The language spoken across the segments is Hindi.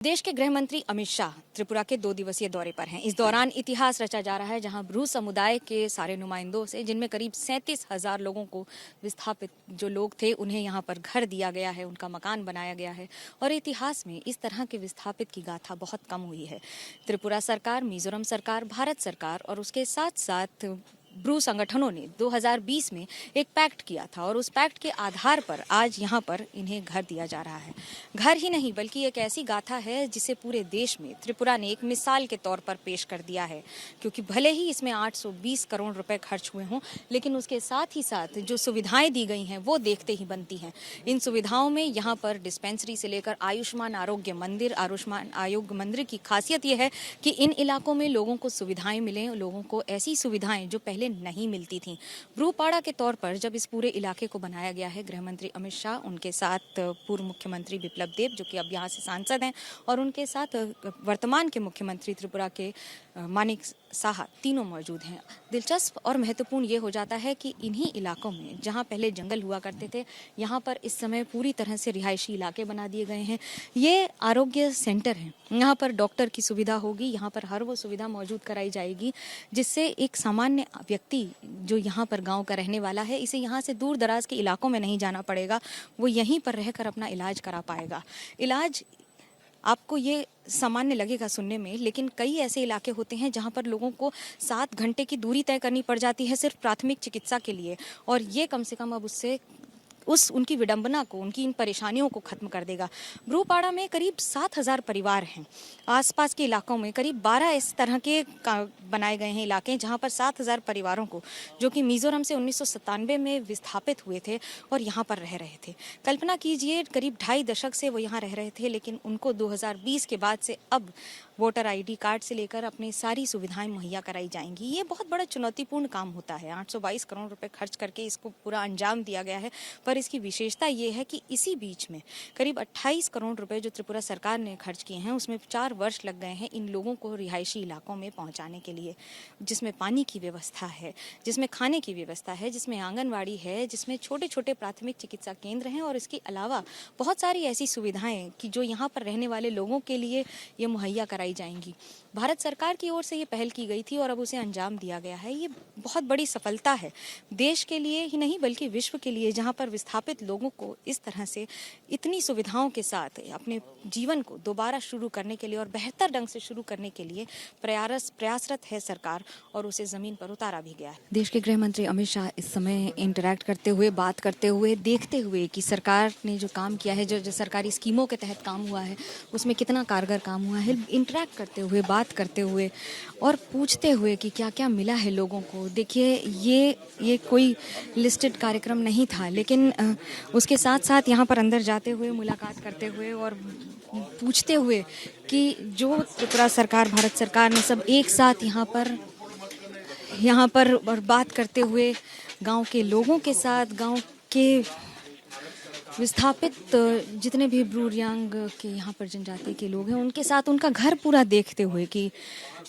देश के गृह मंत्री अमित शाह त्रिपुरा के 2 दिवसीय दौरे पर हैं। इस दौरान इतिहास रचा जा रहा है, जहां ब्रू समुदाय के सारे नुमाइंदों से, जिनमें करीब 37,000 लोगों को विस्थापित जो लोग थे, उन्हें यहां पर घर दिया गया है, उनका मकान बनाया गया है। और इतिहास में इस तरह के विस्थापित की गाथा बहुत कम हुई है। त्रिपुरा सरकार, मिजोरम सरकार, भारत सरकार और उसके साथ साथ ब्रू संगठनों ने 2020 में एक पैक्ट किया था और उस पैक्ट के आधार पर आज यहाँ पर इन्हें घर दिया जा रहा है। घर ही नहीं बल्कि एक ऐसी गाथा है जिसे पूरे देश में त्रिपुरा ने एक मिसाल के तौर पर पेश कर दिया है, क्योंकि भले ही इसमें 820 करोड़ रुपए खर्च हुए हों, लेकिन उसके साथ ही साथ जो सुविधाएं दी गई हैं वो देखते ही बनती हैं। इन सुविधाओं में यहाँ पर डिस्पेंसरी से लेकर आयुष्मान आरोग्य मंदिर की खासियत यह है कि इन इलाकों में लोगों को सुविधाएं मिलें, लोगों को ऐसी सुविधाएं जो पहले नहीं मिलती थी। ब्रूपाड़ा के तौर पर जब इस पूरे इलाके को बनाया गया है, गृह मंत्री अमित शाह, उनके साथ पूर्व मुख्यमंत्री बिप्लब देब जो कि अब यहाँ से सांसद हैं, और उनके साथ वर्तमान के मुख्यमंत्री त्रिपुरा के मानिक साहा, तीनों मौजूद हैं। दिलचस्प और महत्वपूर्ण ये हो जाता है कि इन्हीं इलाकों में जहाँ पहले जंगल हुआ करते थे, यहाँ पर इस समय पूरी तरह से रिहायशी इलाके बना दिए गए हैं। ये आरोग्य सेंटर है, यहाँ पर डॉक्टर की सुविधा होगी, यहाँ पर हर वो सुविधा मौजूद कराई जाएगी जिससे एक सामान्य व्यक्ति जो यहाँ पर गांव का रहने वाला है, इसे यहाँ से दूर दराज के इलाकों में नहीं जाना पड़ेगा, वो यहीं पर रहकर अपना इलाज करा पाएगा। इलाज आपको ये सामान्य लगेगा सुनने में, लेकिन कई ऐसे इलाके होते हैं जहां पर लोगों को 7 घंटे की दूरी तय करनी पड़ जाती है सिर्फ प्राथमिक चिकित्सा के लिए, और ये कम से कम अब उनकी विडंबना को, उनकी इन परेशानियों को खत्म कर देगा। ब्रूपाड़ा में करीब 7,000 परिवार हैं। आसपास के इलाकों में करीब 12 इस तरह के बनाए गए हैं इलाके, जहां पर 7,000 परिवारों को, जो कि मिजोरम से 1997 में विस्थापित हुए थे और यहाँ पर रह रहे थे। कल्पना कीजिए, करीब 2.5 दशक से वो यहाँ रह रहे थे, लेकिन उनको 2020 के बाद से अब वोटर ID कार्ड से लेकर अपनी सारी सुविधाएं मुहैया कराई जाएंगी। ये बहुत बड़ा चुनौतीपूर्ण काम होता है। 822 करोड़ रुपए खर्च करके इसको पूरा अंजाम दिया गया है, पर इसकी विशेषता ये है कि इसी बीच में करीब 28 करोड़ रुपए जो त्रिपुरा सरकार ने खर्च किए हैं, उसमें 4 वर्ष लग गए हैं इन लोगों को रिहायशी इलाकों में पहुंचाने के लिए, जिसमें पानी की व्यवस्था है, जिसमें खाने की व्यवस्था है, जिसमें आंगनवाड़ी है, जिसमें छोटे छोटे प्राथमिक चिकित्सा केंद्र हैं, और इसके अलावा बहुत सारी ऐसी सुविधाएं कि जो यहाँ पर रहने वाले लोगों के लिए ये मुहैया कराई जाएंगी। भारत सरकार की ओर से ये पहल की गई थी और अब उसे अंजाम दिया गया है। ये बहुत बड़ी सफलता है देश के लिए ही नहीं बल्कि विश्व के लिए, जहां पर विस्थापित लोगों को इस तरह से इतनी सुविधाओं के साथ अपने जीवन को दोबारा शुरू करने के लिए और बेहतर ढंग से शुरू करने के लिए प्रयासरत है सरकार, और उसे जमीन पर उतारा भी गया है। देश के गृह मंत्री अमित शाह इस समय इंटरैक्ट करते हुए, बात करते हुए, देखते हुए कि सरकार ने जो काम किया है, जो सरकारी स्कीमों के तहत काम हुआ है, उसमें कितना कारगर काम हुआ है, इंटरैक्ट करते हुए, बात करते हुए और पूछते हुए कि क्या क्या मिला है लोगों को। देखिए, ये कोई लिस्टेड कार्यक्रम नहीं था, लेकिन उसके साथ साथ यहाँ पर अंदर जाते हुए, मुलाकात करते हुए और पूछते हुए कि जो त्रिपुरा सरकार, भारत सरकार ने सब एक साथ यहाँ पर और बात करते हुए गांव के लोगों के साथ, गांव के विस्थापित जितने भी ब्रू रियांग के यहाँ पर जनजाति के लोग हैं, उनके साथ उनका घर पूरा देखते हुए कि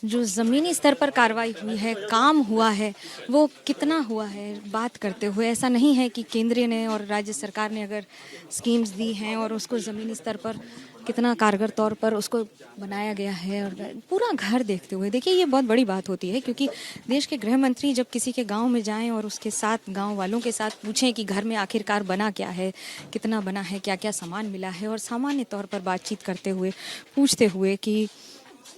जो ज़मीनी स्तर पर कार्रवाई हुई है, काम हुआ है, वो कितना हुआ है, बात करते हुए। ऐसा नहीं है कि केंद्र ने और राज्य सरकार ने अगर स्कीम्स दी हैं और उसको ज़मीनी स्तर पर कितना कारगर तौर पर उसको बनाया गया है, और पूरा घर देखते हुए। देखिए, ये बहुत बड़ी बात होती है, क्योंकि देश के गृह मंत्री जब किसी के गांव में जाएं और उसके साथ, गांव वालों के साथ पूछें कि घर में आखिरकार बना क्या है, कितना बना है, क्या क्या सामान मिला है, और सामान्य तौर पर बातचीत करते हुए, पूछते हुए कि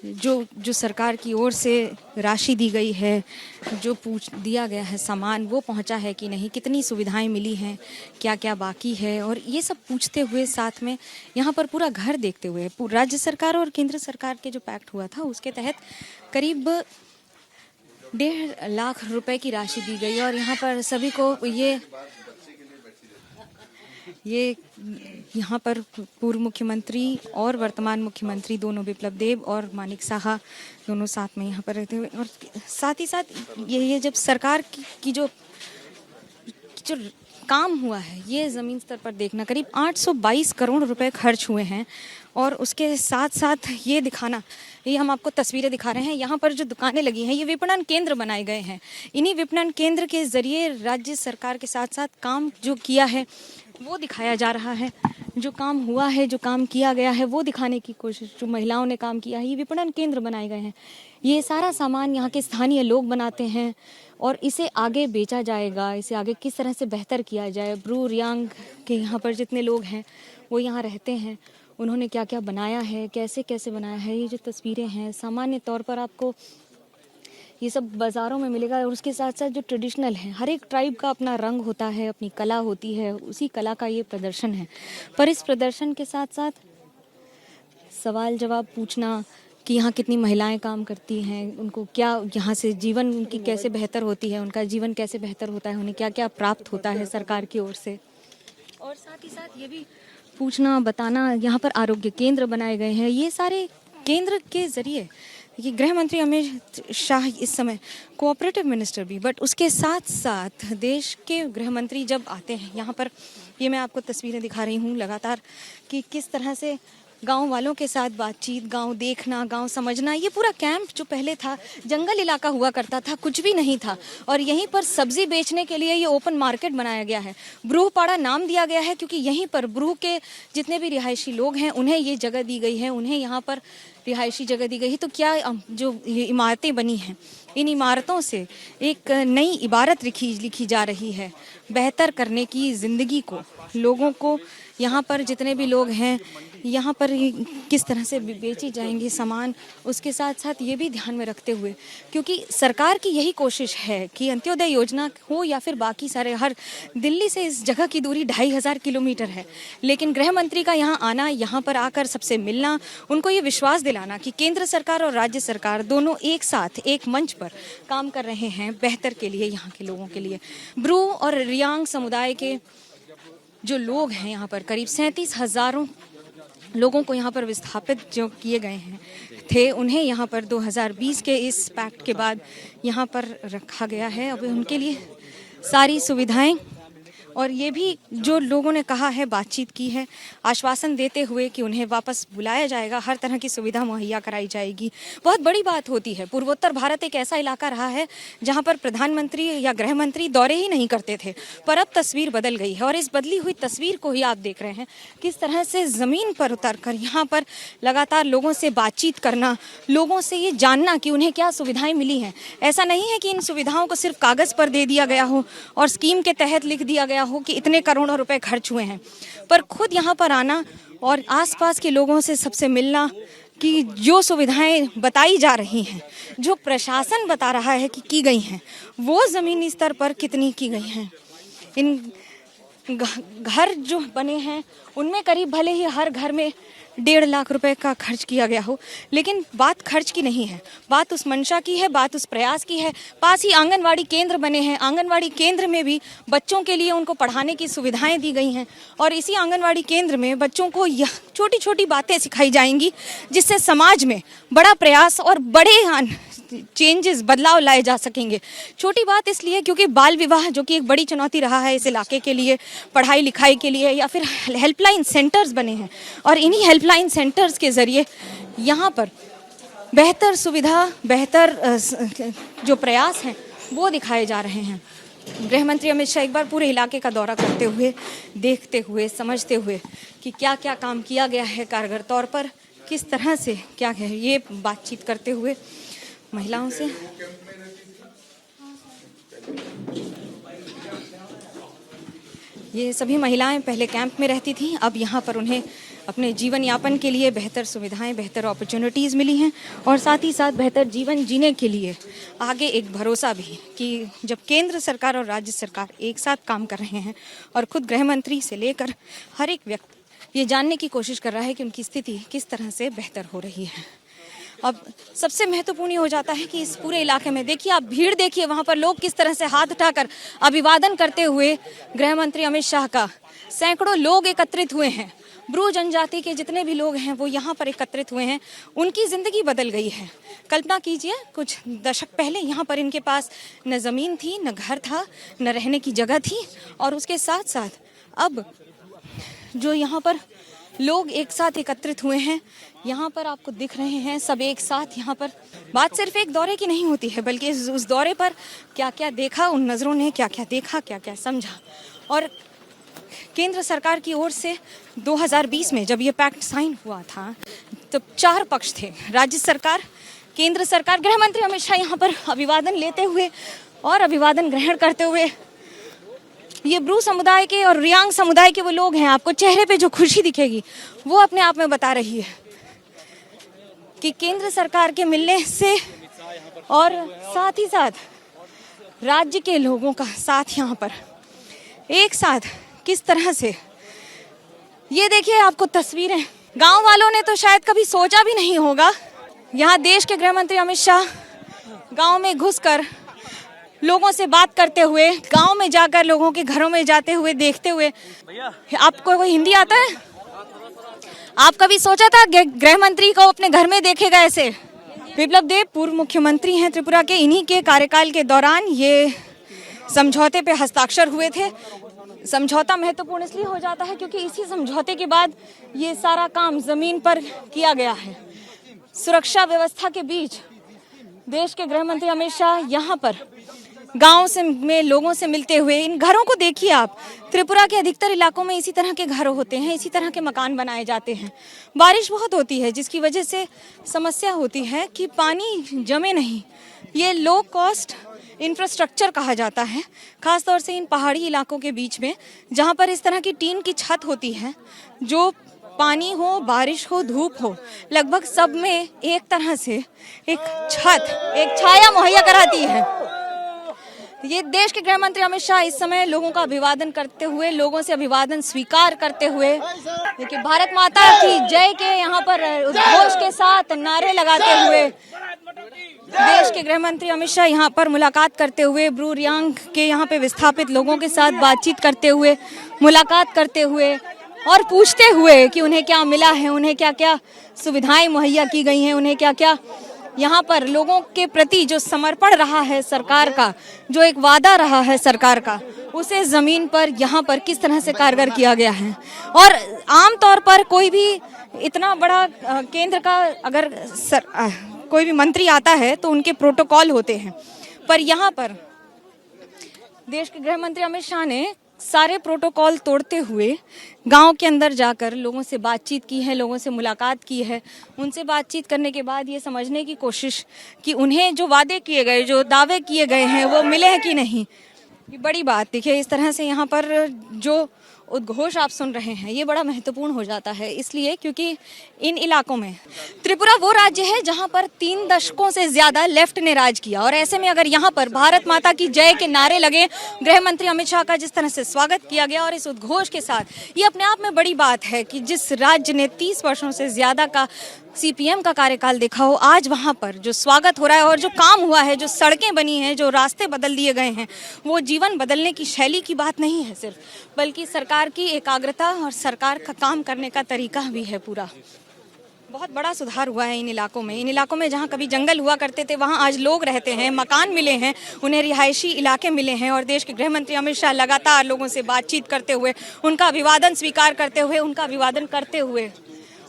जो सरकार की ओर से राशि दी गई है, जो दिया गया है सामान, वो पहुंचा है कि नहीं, कितनी सुविधाएं मिली हैं, क्या क्या बाकी है, और ये सब पूछते हुए साथ में यहाँ पर पूरा घर देखते हुए, राज्य सरकार और केंद्र सरकार के जो पैक्ट हुआ था उसके तहत करीब 1.5 लाख रुपए की राशि दी गई, और यहाँ पर सभी को ये यहाँ पर पूर्व मुख्यमंत्री और वर्तमान मुख्यमंत्री दोनों, बिप्लब देब और मानिक साहा, दोनों साथ में यहाँ पर रहते हुए, और साथ ही साथ ये जब सरकार की जो काम हुआ है, ये ज़मीन स्तर पर देखना, करीब 822 करोड़ रुपए खर्च हुए हैं, और उसके साथ साथ ये दिखाना, ये हम आपको तस्वीरें दिखा रहे हैं, यहाँ पर जो दुकानें लगी हैं, ये विपणन केंद्र बनाए गए हैं। इन्हीं विपणन केंद्र के जरिए राज्य सरकार के साथ साथ काम जो किया है वो दिखाया जा रहा है। जो काम हुआ है, जो काम किया गया है वो दिखाने की कोशिश, जो महिलाओं ने काम किया है, ये विपणन केंद्र बनाए गए हैं। ये सारा सामान यहाँ के स्थानीय लोग बनाते हैं और इसे आगे बेचा जाएगा। इसे आगे किस तरह से बेहतर किया जाए, ब्रू रियांग के यहाँ पर जितने लोग हैं वो यहाँ रहते हैं, उन्होंने क्या क्या बनाया है, कैसे कैसे बनाया है, ये जो तस्वीरें हैं सामान्य तौर पर आपको ये सब बाज़ारों में मिलेगा। और उसके साथ साथ जो ट्रेडिशनल है, हर एक ट्राइब का अपना रंग होता है, अपनी कला होती है, उसी कला का ये प्रदर्शन है। पर इस प्रदर्शन के साथ साथ सवाल जवाब पूछना कि यहाँ कितनी महिलाएं काम करती हैं, उनको क्या यहाँ से जीवन उनकी कैसे बेहतर होती है, उनका जीवन कैसे बेहतर होता है, उन्हें क्या क्या प्राप्त होता है सरकार की ओर से। और साथ ही साथ ये भी पूछना बताना, यहाँ पर आरोग्य केंद्र बनाए गए हैं। ये सारे केंद्र के ज़रिए ये गृह मंत्री अमित शाह इस समय कोऑपरेटिव मिनिस्टर भी, बट उसके साथ साथ देश के गृह मंत्री जब आते हैं यहाँ पर, ये मैं आपको तस्वीरें दिखा रही हूँ लगातार कि किस तरह से गांव वालों के साथ बातचीत, गांव देखना, गांव समझना। ये पूरा कैंप जो पहले था जंगल इलाका हुआ करता था, कुछ भी नहीं था, और यहीं पर सब्जी बेचने के लिए ये ओपन मार्केट बनाया गया है। ब्रूहपाड़ा नाम दिया गया है क्योंकि यहीं पर ब्रूह के जितने भी रिहायशी लोग हैं उन्हें ये जगह दी गई है, उन्हें यहाँ पर रिहायशी जगह दी गई है। तो क्या जो ये इमारतें बनी हैं, इन इमारतों से एक नई इबारत लिखी जा रही है, बेहतर करने की ज़िंदगी को, लोगों को यहाँ पर जितने भी लोग हैं यहाँ पर किस तरह से बेची जाएंगी सामान, उसके साथ साथ ये भी ध्यान में रखते हुए, क्योंकि सरकार की यही कोशिश है कि अंत्योदय योजना हो या फिर बाकी सारे, हर दिल्ली से इस जगह की दूरी 2500 किलोमीटर है, लेकिन गृह मंत्री का यहाँ आना, यहाँ पर आकर सबसे मिलना, उनको ये विश्वास दिलाना कि केंद्र सरकार और राज्य सरकार दोनों एक साथ एक मंच पर काम कर रहे हैं बेहतर के लिए, यहाँ के लोगों के लिए। ब्रू और रियांग समुदाय के जो लोग हैं यहाँ पर, करीब 37,000 लोगों को यहाँ पर विस्थापित जो किए गए हैं थे, उन्हें यहाँ पर 2020 के इस पैक्ट के बाद यहाँ पर रखा गया है। अब उनके लिए सारी सुविधाएं, और ये भी जो लोगों ने कहा है, बातचीत की है, आश्वासन देते हुए कि उन्हें वापस बुलाया जाएगा, हर तरह की सुविधा मुहैया कराई जाएगी। बहुत बड़ी बात होती है। पूर्वोत्तर भारत एक ऐसा इलाका रहा है जहां पर प्रधानमंत्री या गृह मंत्री दौरे ही नहीं करते थे, पर अब तस्वीर बदल गई है। और इस बदली हुई तस्वीर को ही आप देख रहे हैं, किस तरह से ज़मीन पर उतर कर यहाँ पर लगातार लोगों से बातचीत करना, लोगों से ये जानना कि उन्हें क्या सुविधाएँ मिली हैं। ऐसा नहीं है कि इन सुविधाओं को सिर्फ कागज़ पर दे दिया गया हो और स्कीम के तहत लिख दिया गया हो कि इतने करोड़ों रुपए खर्च हुए हैं, पर खुद यहाँ पर आना और आसपास के लोगों से सबसे मिलना कि जो सुविधाएं बताई जा रही हैं, जो प्रशासन बता रहा है कि की गई हैं, वो ज़मीनी स्तर पर कितनी की गई हैं। इन घर जो बने हैं उनमें करीब भले ही हर घर में 1.5 लाख रुपए का खर्च किया गया हो, लेकिन बात खर्च की नहीं है, बात उस मंशा की है, बात उस प्रयास की है। पास ही आंगनवाड़ी केंद्र बने हैं, आंगनवाड़ी केंद्र में भी बच्चों के लिए उनको पढ़ाने की सुविधाएं दी गई हैं, और इसी आंगनवाड़ी केंद्र में बच्चों को यह छोटी छोटी बातें सिखाई जाएंगी जिससे समाज में बड़ा प्रयास और बड़े चेंजेस, बदलाव लाए जा सकेंगे। छोटी बात इसलिए क्योंकि बाल विवाह जो कि एक बड़ी चुनौती रहा है इस इलाके के लिए, पढ़ाई लिखाई के लिए, या फिर हेल्पलाइन सेंटर्स बने हैं, और इन्हीं हेल्पलाइन सेंटर्स के ज़रिए यहाँ पर बेहतर सुविधा, बेहतर जो प्रयास हैं वो दिखाए जा रहे हैं। गृह मंत्री अमित शाह एक बार पूरे इलाके का दौरा करते हुए, देखते हुए, समझते हुए कि क्या क्या काम किया गया है कारगर तौर पर, किस तरह से क्या है, ये बातचीत करते हुए महिलाओं से। ये सभी महिलाएं पहले कैंप में रहती थीं, अब यहाँ पर उन्हें अपने जीवन यापन के लिए बेहतर सुविधाएं, बेहतर अपॉर्चुनिटीज़ मिली हैं, और साथ ही साथ बेहतर जीवन जीने के लिए आगे एक भरोसा भी कि जब केंद्र सरकार और राज्य सरकार एक साथ काम कर रहे हैं, और खुद गृह मंत्री से लेकर हर एक व्यक्ति ये जानने की कोशिश कर रहा है कि उनकी स्थिति किस तरह से बेहतर हो रही है। अब सबसे महत्वपूर्ण हो जाता है कि इस पूरे इलाके में देखिए, आप भीड़ देखिए, वहाँ पर लोग किस तरह से हाथ उठाकर अभिवादन करते हुए गृह मंत्री अमित शाह का, सैकड़ों लोग एकत्रित हुए हैं। ब्रू जनजाति के जितने भी लोग हैं वो यहाँ पर एकत्रित हुए हैं, उनकी ज़िंदगी बदल गई है। कल्पना कीजिए, कुछ दशक पहले यहाँ पर इनके पास न ज़मीन थी, न घर था, न रहने की जगह थी, और उसके साथ साथ अब जो यहाँ पर लोग एक साथ एकत्रित हुए हैं, यहाँ पर आपको दिख रहे हैं सब एक साथ। यहाँ पर बात सिर्फ एक दौरे की नहीं होती है, बल्कि उस दौरे पर क्या क्या देखा, उन नज़रों ने क्या क्या देखा, क्या क्या समझा, और केंद्र सरकार की ओर से 2020 में जब ये पैक्ट साइन हुआ था तो 4 पक्ष थे, राज्य सरकार, केंद्र सरकार, गृह मंत्री अमित शाह यहाँ पर अभिवादन लेते हुए और अभिवादन ग्रहण करते हुए। ये ब्रू समुदाय के और रियांग समुदाय के वो लोग हैं, आपको चेहरे पे जो खुशी दिखेगी वो अपने आप में बता रही है कि केंद्र सरकार के मिलने से और साथ ही साथ राज्य के लोगों का साथ यहाँ पर एक साथ किस तरह से, ये देखिए आपको तस्वीरें, गांव वालों ने तो शायद कभी सोचा भी नहीं होगा। यहाँ देश के गृह मंत्री अमित शाह गांव में घुसकर लोगों से बात करते हुए, गांव में जाकर लोगों के घरों में जाते हुए, देखते हुए। आपको कोई हिंदी आता है? आप कभी सोचा था गृह मंत्री को अपने घर में देखेगा ऐसे? बिप्लब देब पूर्व मुख्यमंत्री हैं त्रिपुरा के, इन्हीं के कार्यकाल के दौरान ये समझौते पे हस्ताक्षर हुए थे। समझौता महत्वपूर्ण इसलिए हो जाता है क्योंकि इसी समझौते के बाद ये सारा काम जमीन पर किया गया है। सुरक्षा व्यवस्था के बीच देश के गृह मंत्री अमित शाह यहाँ पर गांव से में लोगों से मिलते हुए, इन घरों को देखिए आप, त्रिपुरा के अधिकतर इलाकों में इसी तरह के घर होते हैं, इसी तरह के मकान बनाए जाते हैं। बारिश बहुत होती है जिसकी वजह से समस्या होती है कि पानी जमे नहीं। ये लो कॉस्ट इंफ्रास्ट्रक्चर कहा जाता है, खासतौर से इन पहाड़ी इलाकों के बीच में जहाँ पर इस तरह की टीन की छत होती है, जो पानी हो, बारिश हो, धूप हो, लगभग सब में एक तरह से एक छत, एक छाया मुहैया कराती है। ये देश के गृह मंत्री अमित शाह इस समय लोगों का अभिवादन करते हुए, लोगों से अभिवादन स्वीकार करते हुए, देखिए भारत माता की जय के यहाँ पर उद्घोष के साथ नारे लगाते हुए देश के गृह मंत्री अमित शाह यहाँ पर मुलाकात करते हुए, ब्रू रियांग के यहाँ पे विस्थापित लोगों के साथ बातचीत करते हुए, मुलाकात करते हुए और पूछते हुए कि उन्हें क्या मिला है, उन्हें क्या क्या सुविधाएं मुहैया की गई हैं, उन्हें क्या क्या यहाँ पर लोगों के प्रति जो समर्पण रहा है सरकार का, जो एक वादा रहा है सरकार का, उसे जमीन पर यहाँ पर किस तरह से कारगर किया गया है। और आम तौर पर कोई भी इतना बड़ा केंद्र का अगर कोई भी मंत्री आता है तो उनके प्रोटोकॉल होते हैं, पर यहाँ पर देश के गृह मंत्री अमित शाह ने सारे प्रोटोकॉल तोड़ते हुए गांव के अंदर जाकर लोगों से बातचीत की है, लोगों से मुलाकात की है। उनसे बातचीत करने के बाद ये समझने की कोशिश कि उन्हें जो वादे किए गए, जो दावे किए गए हैं, वो मिले हैं कि नहीं। ये बड़ी बात, देखिए इस तरह से यहाँ पर जो उद्घोष आप सुन रहे हैं ये बड़ा महत्वपूर्ण हो जाता है, इसलिए क्योंकि इन इलाकों में त्रिपुरा वो राज्य है जहां पर 3 दशकों से ज्यादा लेफ्ट ने राज किया। और ऐसे में अगर यहां पर भारत माता की जय के नारे लगे, गृह मंत्री अमित शाह का जिस तरह से स्वागत किया गया और इस उद्घोष के साथ, ये अपने आप में बड़ी बात है कि जिस राज्य ने 30 वर्षों से ज्यादा का सीपीएम का कार्यकाल देखा हो, आज वहां पर जो स्वागत हो रहा है और जो काम हुआ है, जो सड़कें बनी हैं, जो रास्ते बदल दिए गए हैं, वो जीवन बदलने की शैली की बात नहीं है सिर्फ, बल्कि सरकार की एकाग्रता और सरकार का काम करने का तरीका भी है। पूरा बहुत बड़ा सुधार हुआ है इन इलाकों में। इन इलाकों में जहां कभी जंगल हुआ करते थे वहां आज लोग रहते हैं, मकान मिले हैं, उन्हें रिहायशी इलाके मिले हैं। और देश के गृह मंत्री अमित शाह लगातार लोगों से बातचीत करते हुए, उनका अभिवादन स्वीकार करते हुए, उनका अभिवादन करते हुए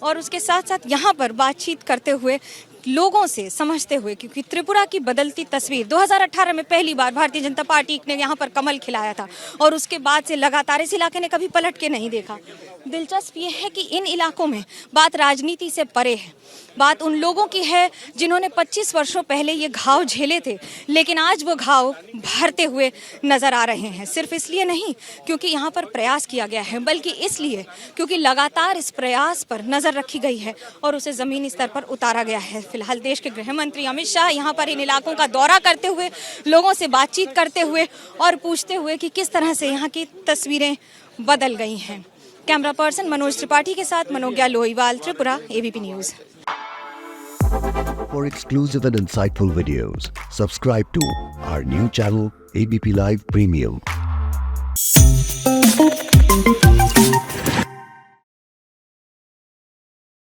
और उसके साथ साथ यहाँ पर बातचीत करते हुए, लोगों से समझते हुए, क्योंकि त्रिपुरा की बदलती तस्वीर 2018 में पहली बार भारतीय जनता पार्टी ने यहाँ पर कमल खिलाया था और उसके बाद से लगातार इस इलाके ने कभी पलट के नहीं देखा। दिलचस्प ये है कि इन इलाकों में बात राजनीति से परे है, बात उन लोगों की है जिन्होंने 25 वर्षों पहले ये घाव झेले थे, लेकिन आज वो घाव भरते हुए नजर आ रहे हैं। सिर्फ इसलिए नहीं क्योंकि यहाँ पर प्रयास किया गया है, बल्कि इसलिए क्योंकि लगातार इस प्रयास पर नजर रखी गई है और उसे जमीनी स्तर पर उतारा गया है। फिलहाल देश के गृह मंत्री अमित शाह यहाँ पर इन इलाकों का दौरा करते हुए, लोगों से बातचीत करते हुए और पूछते हुए कि किस तरह से यहाँ की तस्वीरें बदल गई हैं। कैमरा पर्सन मनोज त्रिपाठी के साथ Manogya Loiwal, Tripura, ABP news. For exclusive and insightful videos, subscribe to our new channel ABP Live Premium.